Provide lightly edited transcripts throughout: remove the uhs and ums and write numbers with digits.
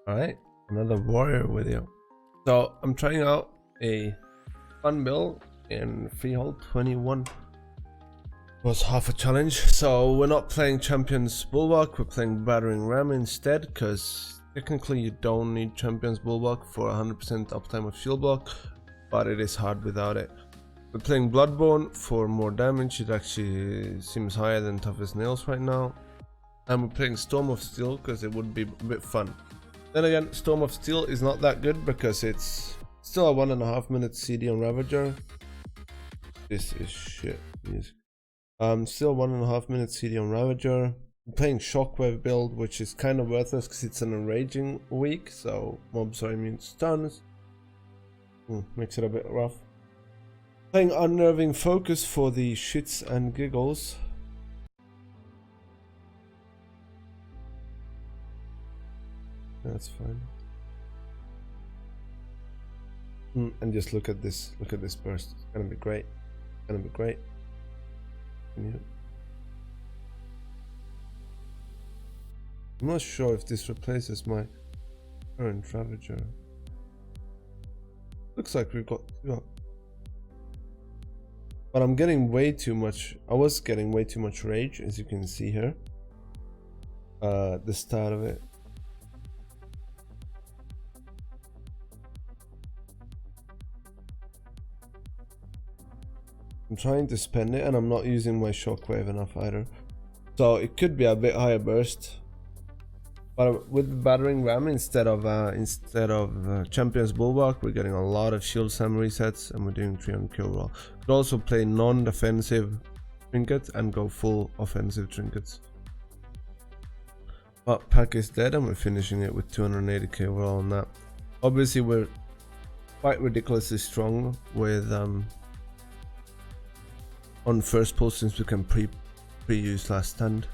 Alright, another warrior with you. So I'm trying out a fun build in Freehold 21. Was half a challenge, so we're not playing Champions Bulwark, we're playing Battering Ram instead, because technically you don't need Champions Bulwark for 100% uptime of shield block, but it is hard without it. We're playing Bloodborne for more damage, it actually seems higher than Toughest Nails right now. And we're playing Storm of Steel because it would be a bit fun. Then again, Storm of Steel is not that good because it's still a 1.5 minute CD on Ravager. This is shit music. Still 1.5 minute CD on Ravager. I'm playing Shockwave build, which is kind of worthless because it's an enraging week, so mobs are immune to stuns. Makes it a bit rough. Playing Unnerving Focus for the shits and giggles. That's fine. And just look at this burst. It's gonna be great. It's gonna be great. Yeah. I'm not sure if this replaces my current Ravager. Looks like we've got two up. But I'm getting way too much. I was getting way too much rage, as you can see here. The start of it. I'm trying to spend it and I'm not using my shockwave enough either. So it could be a bit higher burst. But with Battering Ram instead of Champions Bulwark, we're getting a lot of shield SAM resets and we're doing 300 kill roll. Could also play non-defensive trinkets and go full offensive trinkets. But pack is dead and we're finishing it with 280k overall on that. Obviously we're quite ridiculously strong with on first pull since we can pre-use last stand.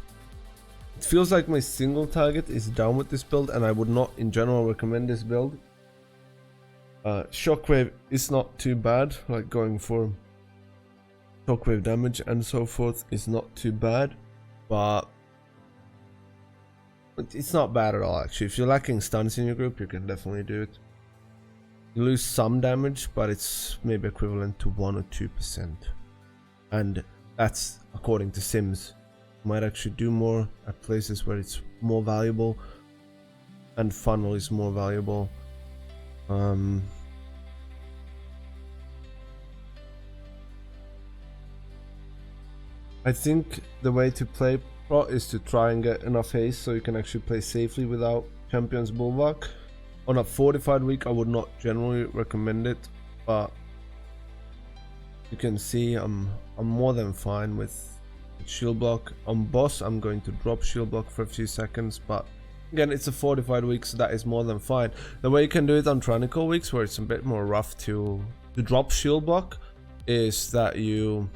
It feels like my single target is down with this build and I would not in general recommend this build. Shockwave is not too bad, like going for shockwave damage and so forth is not too bad, but it's not bad at all actually. If you're lacking stuns in your group, you can definitely do it. You lose some damage, but it's maybe equivalent to 1 or 2%. And that's according to Sims. You might actually do more at places where it's more valuable and funnel is more valuable. I think the way to play Pro is to try and get enough haste so you can actually play safely without Champions Bulwark. On a fortified week I would not generally recommend it, but you can see I'm more than fine with shield block. On boss I'm going to drop shield block for a few seconds, but again it's a fortified week, so that is more than fine. The way you can do it on Tyrannical weeks where it's a bit more rough to drop shield block is that you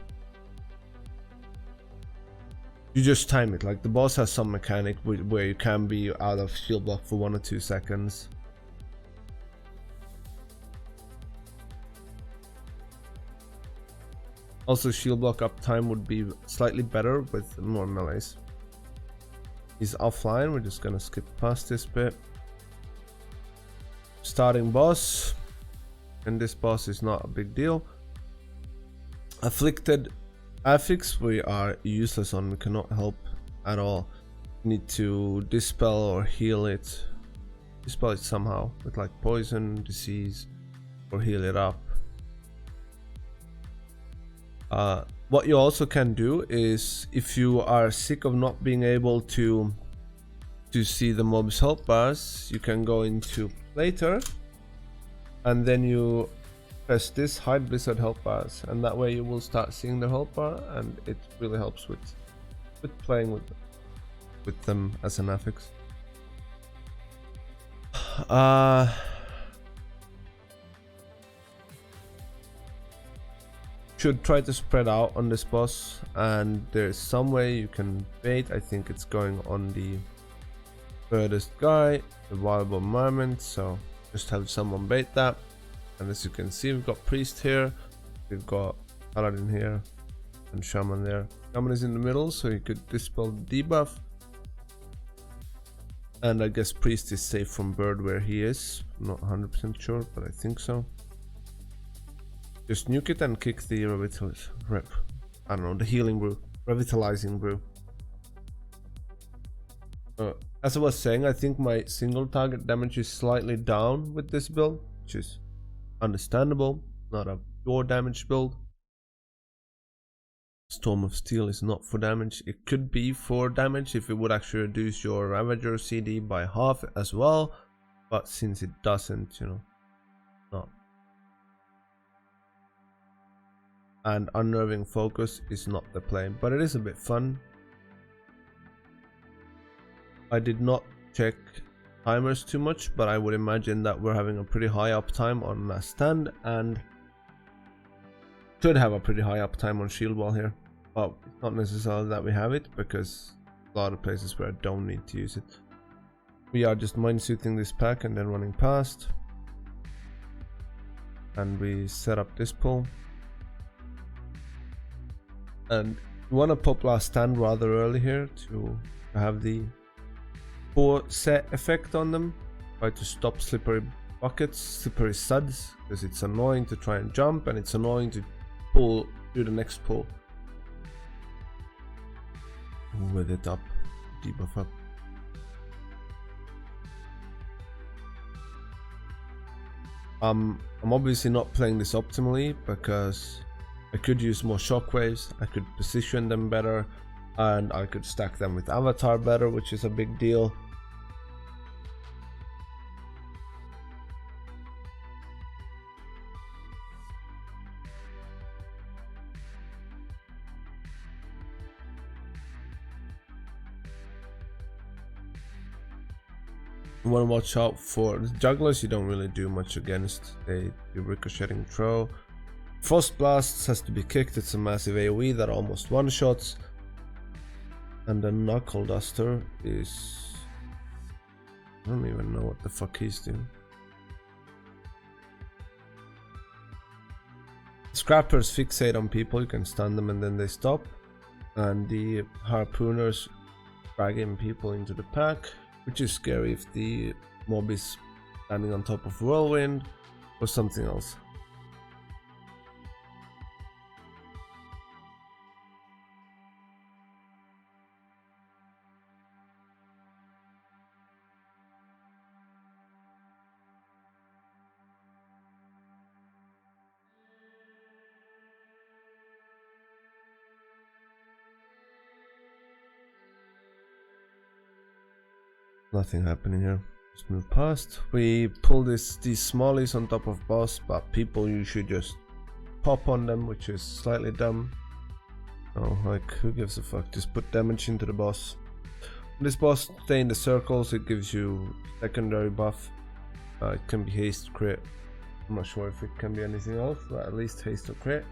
just time it. Like the boss has some mechanic where you can be out of shield block for 1 or 2 seconds. Also, shield block uptime would be slightly better with more melees. He's offline, we're just gonna skip past this bit. Starting boss, and this boss is not a big deal. Afflicted affix we are useless on, we cannot help at all. We need to dispel or heal it. Dispel it somehow with like poison, disease, or heal it up. What you also can do is, if you are sick of not being able to see the mob's health bars, you can go into later and then you press this hide blizzard health bars, and that way you will start seeing the health bar, and it really helps with playing with them as an affix. Should try to spread out on this boss, and there's some way you can bait. I think it's going on the furthest guy, the viable moment, so just have someone bait that. And as you can see, we've got priest here, we've got paladin here, and shaman there. Shaman is in the middle, so you could dispel the debuff. And I guess Priest is safe from Bird where he is. I'm not 100% sure, but I think so. Just nuke it and kick the I don't know, the healing brew. Revitalizing brew. As I was saying, I think my single target damage is slightly down with this build, which is understandable. Not a pure damage build. Storm of Steel is not for damage. It could be for damage if it would actually reduce your Ravager CD by half as well, but since it doesn't, you know, not. And Unnerving Focus is not the play, but it is a bit fun. I did not check timers too much, but I would imagine that we're having a pretty high uptime on last stand and should have a pretty high uptime on shield wall here. But it's not necessarily that we have it, because a lot of places where I don't need to use it. We are just mind-suiting this pack and then running past. And we set up this pull. And we want to pop last stand rather early here to have the 4 set effect on them. Try to stop slippery buckets, slippery suds, because it's annoying to try and jump and it's annoying to do the next pull. With it up, debuff up. I'm obviously not playing this optimally because I could use more shockwaves, I could position them better, and I could stack them with Avatar better, which is a big deal. You want to watch out for the jugglers. You don't really do much against. They do ricocheting throw. Frost Blasts has to be kicked. It's a massive AoE that almost one-shots. And the Knuckle Duster is... I don't even know what the fuck he's doing. Scrappers fixate on people. You can stun them and then they stop. And the Harpooners drag in people into the pack, which is scary if the mob is standing on top of Whirlwind or something else. Nothing happening here. Just move past. We pull these smallies on top of boss, but people you should just pop on them, which is slightly dumb. Oh, like who gives a fuck? Just put damage into the boss. When this boss stay in the circles, it gives you secondary buff. It can be haste, crit. I'm not sure if it can be anything else, but at least haste or crit.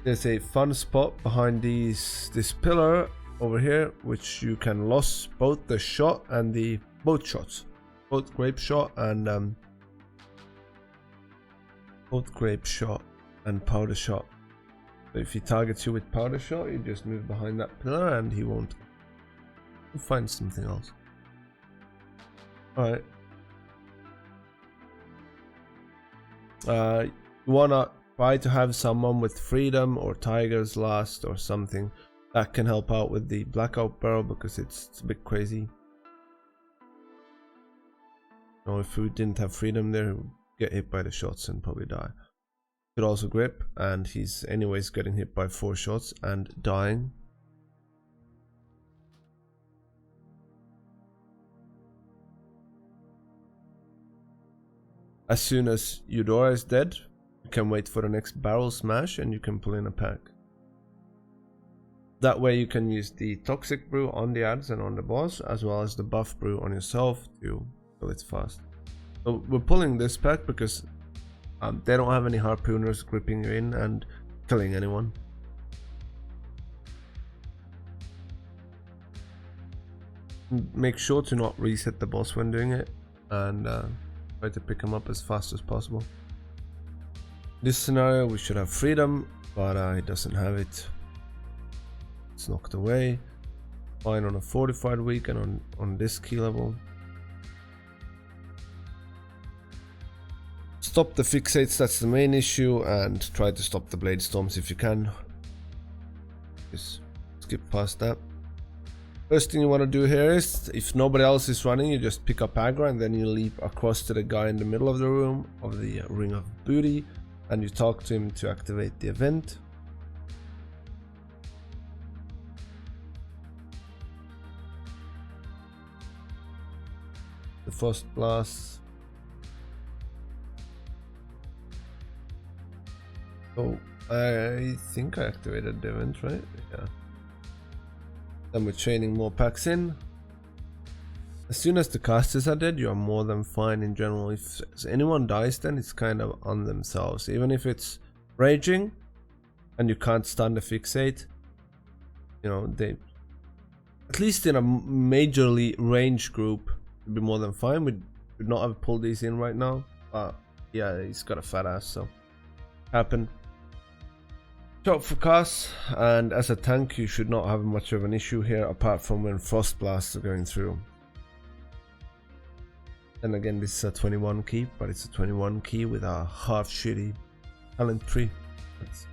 There's a fun spot behind this pillar over here, which you can lose both the shot and both shots, both grape shot and powder shot. So if he targets you with powder shot, you just move behind that pillar and he won't. We'll find something else. All right. You wanna try to have someone with freedom or Tiger's Last or something that can help out with the blackout barrel, because it's a bit crazy. Now, if we didn't have freedom there, he would get hit by the shots and probably die. Could also grip, and he's anyways getting hit by 4 shots and dying. As soon as Eudora is dead, you can wait for the next barrel smash and you can pull in a pack. That way you can use the toxic brew on the ads and on the boss, as well as the buff brew on yourself to kill it fast. So we're pulling this pack because they don't have any harpooners gripping you in and killing anyone. Make sure to not reset the boss when doing it, and try to pick him up as fast as possible. This scenario we should have freedom, but it doesn't have it. It's knocked away. fine on a fortified week and on this key level. Stop the fixates, that's the main issue, and try to stop the blade storms if you can. Just skip past that. First thing you want to do here is, if nobody else is running, you just pick up aggro and then you leap across to the guy in the middle of the room of the ring of booty, and you talk to him to activate the event. The first blast. Oh, I think I activated the event, right? Yeah. Then we're chaining more packs in. As soon as the casters are dead, you are more than fine in general. If anyone dies, then it's kind of on themselves. Even if it's raging and you can't stun the fixate, you know, they, at least in a majorly ranged group, would be more than fine. We would not have pulled these in right now, but yeah, he's got a fat ass, so happened. Shot for cast, and as a tank you should not have much of an issue here apart from when frost blasts are going through. And again, this is a 21 key, but it's a 21 key with a half shitty talent tree. That's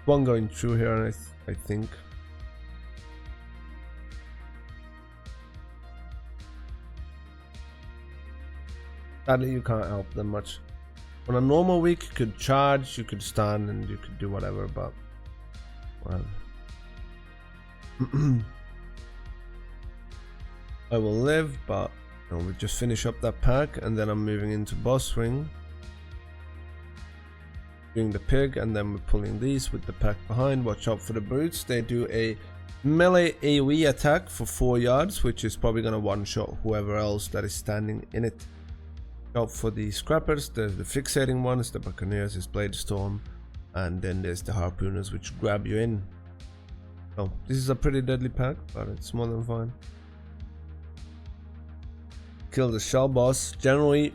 one going through here, I think. Sadly, you can't help them much. On a normal week, you could charge, you could stun, and you could do whatever, but well. I will live, but you know, we just finish up that pack, and then I'm moving into boss ring. Doing the pig, and then we're pulling these with the pack behind. Watch out for the brutes. They do a melee AoE attack for 4 yards, which is probably gonna one-shot whoever else that is standing in it. Out for the scrappers, there's the fixating ones, the buccaneers is blade storm, and then there's the harpooners which grab you in. So this is a pretty deadly pack, but it's more than fine. Kill the shell boss. Generally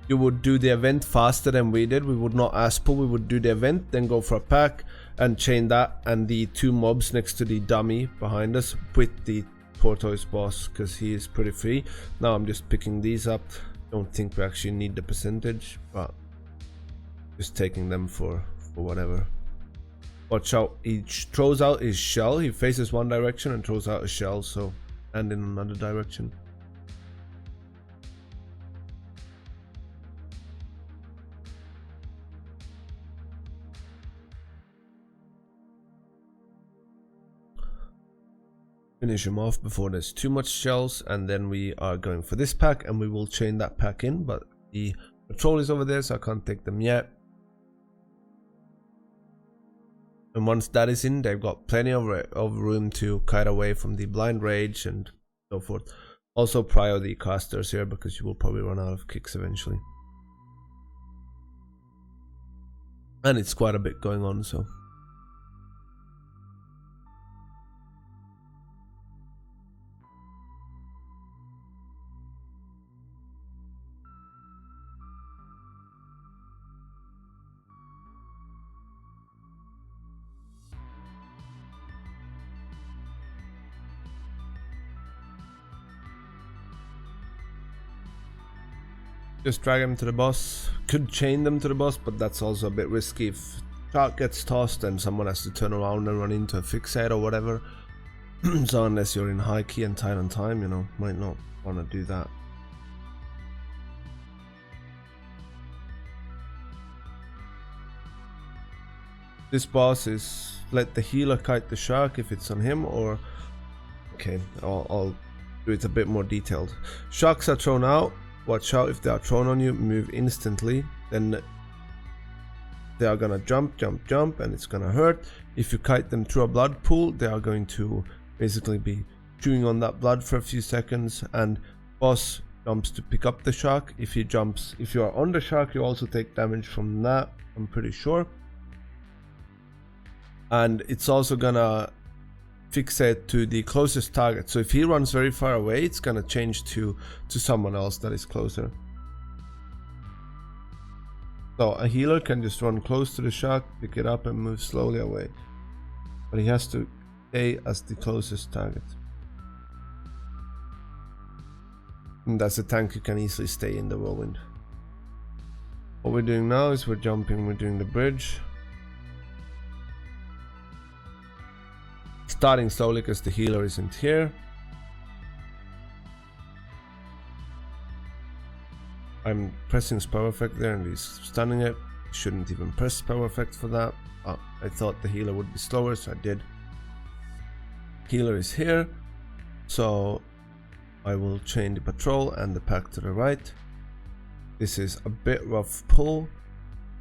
you would do the event faster than we did. We would not ask pull, we would do the event, then go for a pack and chain that and the 2 mobs next to the dummy behind us with the tortoise boss, because he is pretty free. Now I'm just picking these up. Don't think we actually need the percentage, but just taking them for whatever. Watch out, he throws out his shell. He faces one direction and throws out a shell, so, and in another direction. Finish him off before there's too much shells, and then we are going for this pack and we will chain that pack in, but the patrol is over there, so I can't take them yet. And once that is in, they've got plenty of room to kite away from the blind rage and so forth. Also prior the casters here, because you will probably run out of kicks eventually. And it's quite a bit going on, so. Just drag them to the boss. Could chain them to the boss, but that's also a bit risky. If shark gets tossed, then someone has to turn around and run into a fixate or whatever. So unless you're in high key and tight on time, you know, might not want to do that. This boss is let the healer kite the shark if it's on him, or okay, I'll do it a bit more detailed. Sharks are thrown out. Watch out, if they are thrown on you, move instantly. Then they are gonna jump, and it's gonna hurt. If you kite them through a blood pool, they are going to basically be chewing on that blood for a few seconds, and boss jumps to pick up the shark. If he jumps, if you are on the shark, you also take damage from that, I'm pretty sure. And it's also gonna fixate to the closest target, so if he runs very far away, it's gonna change to someone else that is closer. So a healer can just run close to the shark, pick it up and move slowly away, but he has to stay as the closest target. And that's a tank you can easily stay in the whirlwind. What we're doing now is we're jumping, we're doing the bridge. Starting slowly because the healer isn't here. I'm pressing spell effect there and he's stunning it. Shouldn't even press spell effect for that. I thought the healer would be slower, so I did. Healer is here, so I will chain the patrol and the pack to the right. This is a bit rough pull.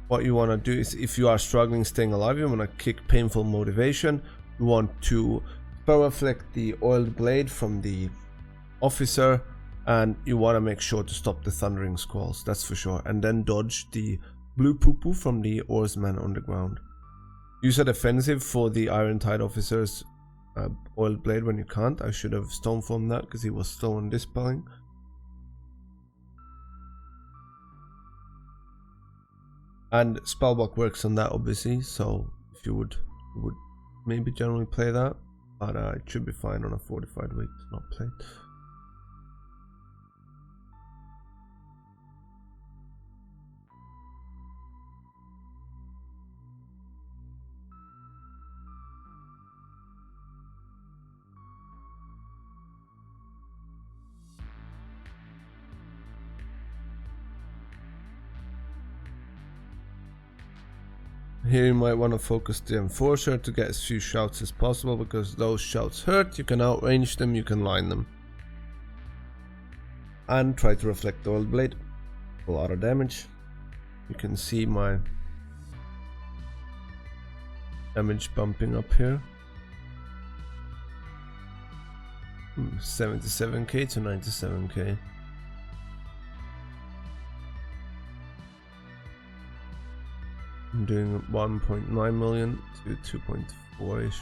What you want to do is, if you are struggling staying alive, you want to kick painful motivation. You want to spell reflect the oiled blade from the officer, and you want to make sure to stop the thundering squalls, that's for sure, and then dodge the blue poo-poo from the oarsman on the ground. Use a defensive for the Iron Tide officer's oiled blade when you can't. I should have stoneformed that because he was slow on dispelling. And spellblock works on that obviously, so if you would maybe generally play that, but it should be fine on a fortified week to not play it. Here you might want to focus the enforcer to get as few shouts as possible, because those shouts hurt. You can outrange them, you can line them. And try to reflect the oil blade. A lot of damage. You can see my damage bumping up here. 77k to 97k. I'm doing 1.9 million to 2.4ish,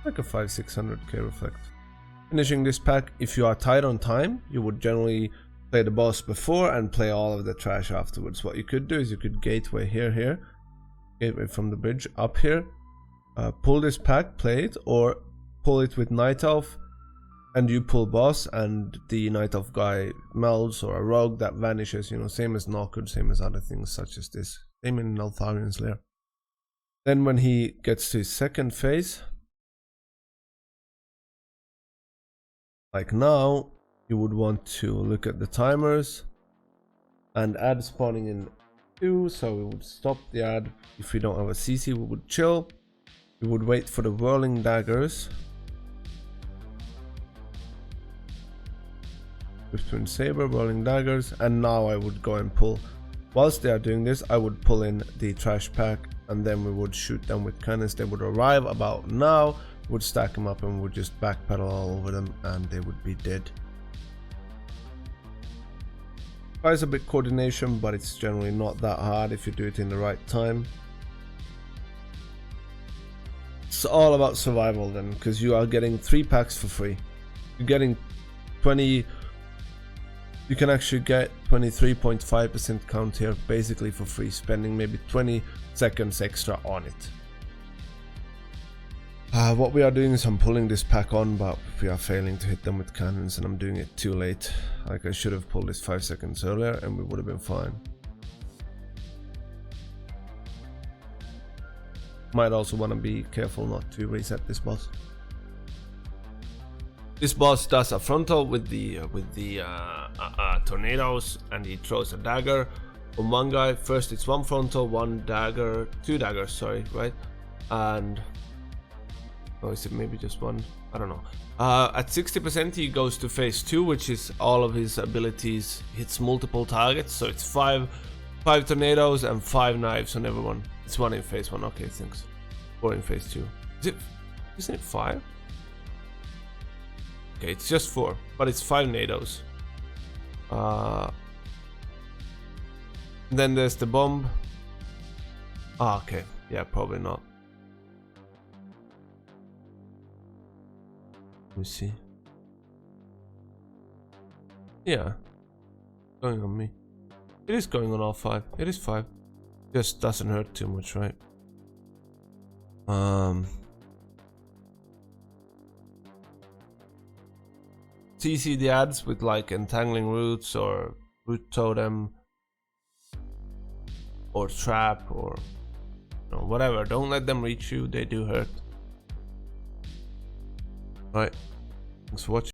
like a 500-600k reflect. Finishing this pack, if you are tight on time, you would generally play the boss before and play all of the trash afterwards. What you could do is you could gateway here, gateway from the bridge up here, pull this pack, play it, or pull it with Night Elf, and you pull boss, and the Night Elf guy melds, or a rogue that vanishes, you know, same as Knockwood, same as other things such as this. Same in Altharian's Lair. Then when he gets to his second phase, like now, you would want to look at the timers and add spawning in 2, so we would stop the ad. If we don't have a CC, we would chill. We would wait for the whirling daggers. With Twin Saber, whirling daggers, and now I would go and pull. Whilst they are doing this, I would pull in the trash pack, and then we would shoot them with cannons. They would arrive about now, would stack them up, and we would just backpedal all over them, and they would be dead. Requires a bit coordination, but it's generally not that hard if you do it in the right time. It's all about survival then, because you are getting 3 packs for free. You're getting 20... You can actually get 23.5% count here basically for free, spending maybe 20 seconds extra on it. What we are doing is I'm pulling this pack on, but we are failing to hit them with cannons, and I'm doing it too late. Like, I should have pulled this 5 seconds earlier and we would have been fine. Might also want to be careful not to reset this boss. This boss does a frontal with the tornadoes, and he throws a dagger on one guy. First it's 1 frontal, 1 dagger, 2 daggers, sorry, right? And oh, is it maybe just 1? I don't know. At 60% he goes to phase 2, which is all of his abilities hits multiple targets, so it's 5 tornadoes and 5 knives on everyone. It's 1 in phase 1, okay, thanks. 4 in phase 2. Isn't it 5? Okay, it's just 4, but it's 5 nados. Then there's the bomb. Okay, yeah, probably not. Let me see. Yeah, going on me. It is going on all 5. It is 5. Just doesn't hurt too much, right? CC the ads with like entangling roots or root totem or trap or whatever. Don't let them reach you, they do hurt. Right, thanks for watching.